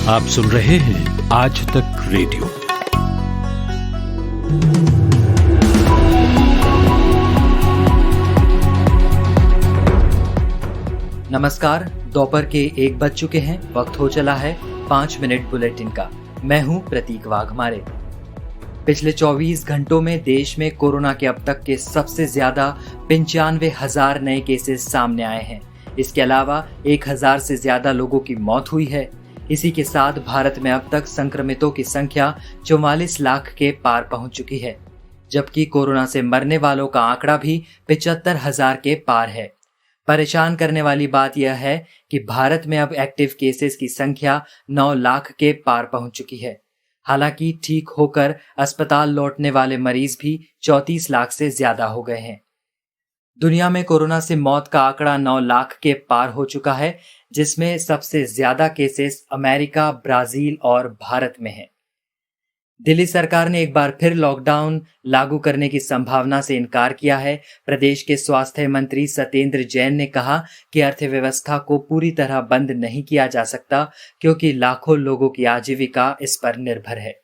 आप सुन रहे हैं आज तक रेडियो। नमस्कार, दोपहर के 1 बज चुके हैं। वक्त हो चला है 5 मिनट बुलेटिन का। मैं हूं प्रतीक वाघमारे। पिछले 24 घंटों में देश में कोरोना के अब तक के सबसे ज्यादा 95,000 नए केसेस सामने आए हैं। इसके अलावा 1,000 से ज्यादा लोगों की मौत हुई है। इसी के साथ भारत में अब तक संक्रमितों की संख्या 44 लाख के पार पहुंच चुकी है, जबकि कोरोना से मरने वालों का आंकड़ा भी 75,000 के पार है। परेशान करने वाली बात यह है कि भारत में अब एक्टिव केसेस की संख्या 9 लाख के पार पहुंच चुकी है। हालांकि ठीक होकर अस्पताल लौटने वाले मरीज भी 34 लाख से ज्यादा हो गए हैं। दुनिया में कोरोना से मौत का आंकड़ा 9 लाख के पार हो चुका है, जिसमें सबसे ज्यादा केसेस अमेरिका, ब्राजील और भारत में हैं। दिल्ली सरकार ने एक बार फिर लॉकडाउन लागू करने की संभावना से इनकार किया है। प्रदेश के स्वास्थ्य मंत्री सत्येंद्र जैन ने कहा कि अर्थव्यवस्था को पूरी तरह बंद नहीं किया जा सकता, क्योंकि लाखों लोगों की आजीविका इस पर निर्भर है।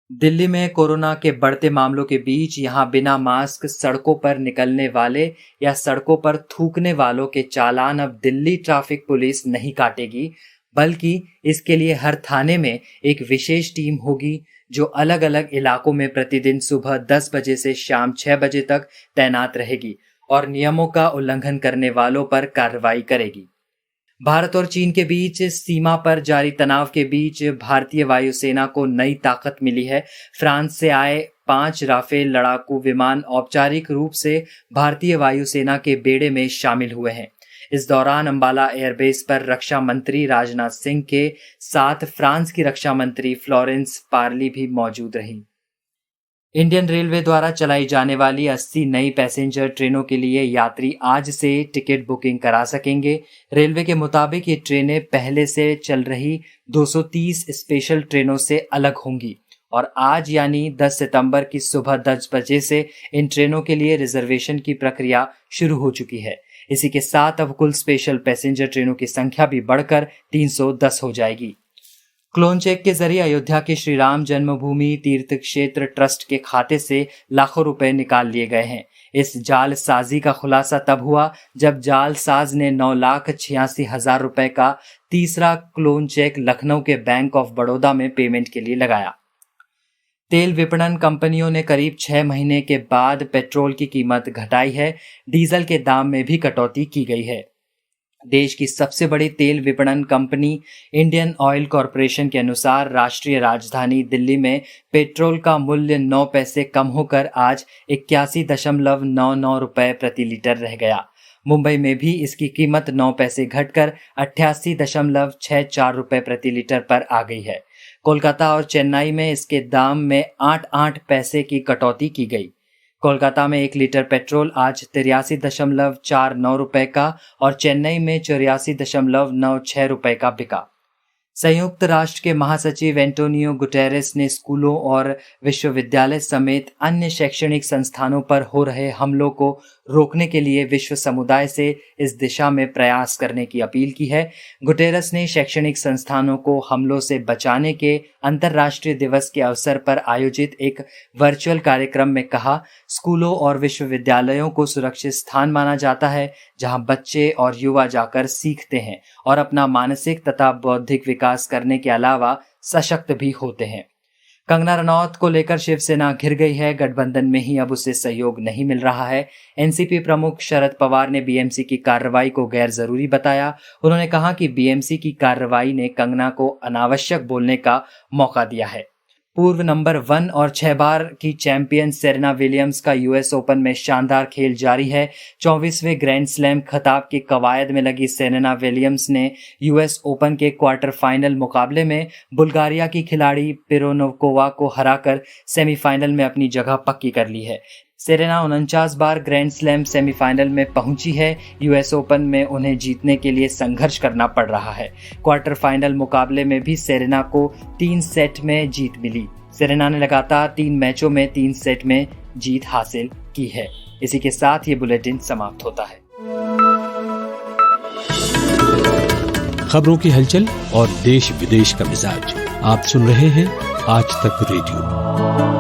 दिल्ली में कोरोना के बढ़ते मामलों के बीच यहां बिना मास्क सड़कों पर निकलने वाले या सड़कों पर थूकने वालों के चालान अब दिल्ली ट्रैफिक पुलिस नहीं काटेगी, बल्कि इसके लिए हर थाने में एक विशेष टीम होगी जो अलग अलग इलाकों में प्रतिदिन सुबह 10 बजे से शाम 6 बजे तक तैनात रहेगी और नियमों का उल्लंघन करने वालों पर कार्रवाई करेगी। भारत और चीन के बीच सीमा पर जारी तनाव के बीच भारतीय वायुसेना को नई ताकत मिली है। फ्रांस से आए 5 राफेल लड़ाकू विमान औपचारिक रूप से भारतीय वायुसेना के बेड़े में शामिल हुए हैं। इस दौरान अंबाला एयरबेस पर रक्षा मंत्री राजनाथ सिंह के साथ फ्रांस की रक्षा मंत्री फ्लोरेंस पार्ली भी मौजूद रहीं। इंडियन रेलवे द्वारा चलाई जाने वाली 80 नई पैसेंजर ट्रेनों के लिए यात्री आज से टिकट बुकिंग करा सकेंगे। रेलवे के मुताबिक ये ट्रेनें पहले से चल रही 230 स्पेशल ट्रेनों से अलग होंगी और आज यानी 10 सितंबर की सुबह 10 बजे से इन ट्रेनों के लिए रिजर्वेशन की प्रक्रिया शुरू हो चुकी है। इसी के साथ अब कुल स्पेशल पैसेंजर ट्रेनों की संख्या भी बढ़कर 310 हो जाएगी। क्लोन चेक के जरिए अयोध्या के श्री राम जन्मभूमि तीर्थ क्षेत्र ट्रस्ट के खाते से लाखों रुपए निकाल लिए गए हैं। इस जालसाजी का खुलासा तब हुआ जब जालसाज ने 9,86,000 रुपए का तीसरा क्लोन चेक लखनऊ के बैंक ऑफ बड़ौदा में पेमेंट के लिए लगाया। तेल विपणन कंपनियों ने करीब 6 महीने के बाद पेट्रोल की कीमत घटाई है। डीजल के दाम में भी कटौती की गई है। देश की सबसे बड़ी तेल विपणन कंपनी इंडियन ऑयल कॉरपोरेशन के अनुसार राष्ट्रीय राजधानी दिल्ली में पेट्रोल का मूल्य 9 पैसे कम होकर आज 81.99 रुपए प्रति लीटर रह गया। मुंबई में भी इसकी कीमत 9 पैसे घटकर 88.64 रुपए प्रति लीटर पर आ गई है। कोलकाता और चेन्नई में इसके दाम में 8 पैसे की कटौती की गई। कोलकाता में 1 लीटर पेट्रोल आज 83.49 रुपए का और चेन्नई में 84.96 रुपए का बिका। संयुक्त राष्ट्र के महासचिव एंटोनियो गुटेरेस ने स्कूलों और विश्वविद्यालय समेत अन्य शैक्षणिक संस्थानों पर हो रहे हमलों को रोकने के लिए विश्व समुदाय से इस दिशा में प्रयास करने की अपील की है। गुटेरेस ने शैक्षणिक संस्थानों को हमलों से बचाने के अंतर्राष्ट्रीय दिवस के अवसर पर आयोजित एक वर्चुअल कार्यक्रम में कहा, स्कूलों और विश्वविद्यालयों को सुरक्षित स्थान माना जाता है जहां बच्चे और युवा जाकर सीखते हैं और अपना मानसिक तथा बौद्धिक विकास करने के अलावा सशक्त भी होते हैं। कंगना रनौत को लेकर शिवसेना घिर गई है। गठबंधन में ही अब उसे सहयोग नहीं मिल रहा है। एनसीपी प्रमुख शरद पवार ने बीएमसी की कार्रवाई को गैर जरूरी बताया। उन्होंने कहा कि बीएमसी की कार्रवाई ने कंगना को अनावश्यक बोलने का मौका दिया है। पूर्व नंबर 1 और 6 बार की चैंपियन सेरेना विलियम्स का यूएस ओपन में शानदार खेल जारी है। 24वें ग्रैंड स्लैम खिताब की कवायद में लगी सेरेना विलियम्स ने यूएस ओपन के क्वार्टर फाइनल मुकाबले में बुल्गारिया की खिलाड़ी पिरोनोकोवा को हराकर सेमीफाइनल में अपनी जगह पक्की कर ली है। सेरेना 49 बार ग्रैंड स्लैम सेमीफाइनल में पहुंची है। यूएस ओपन में उन्हें जीतने के लिए संघर्ष करना पड़ रहा है। क्वार्टर फाइनल मुकाबले में भी सेरेना को 3 सेट में जीत मिली। सेरेना ने लगातार 3 मैचों में 3 सेट में जीत हासिल की है। इसी के साथ ये बुलेटिन समाप्त होता है। खबरों की हलचल और देश विदेश का मिजाज। आप सुन रहे हैं आज तक रेडियो।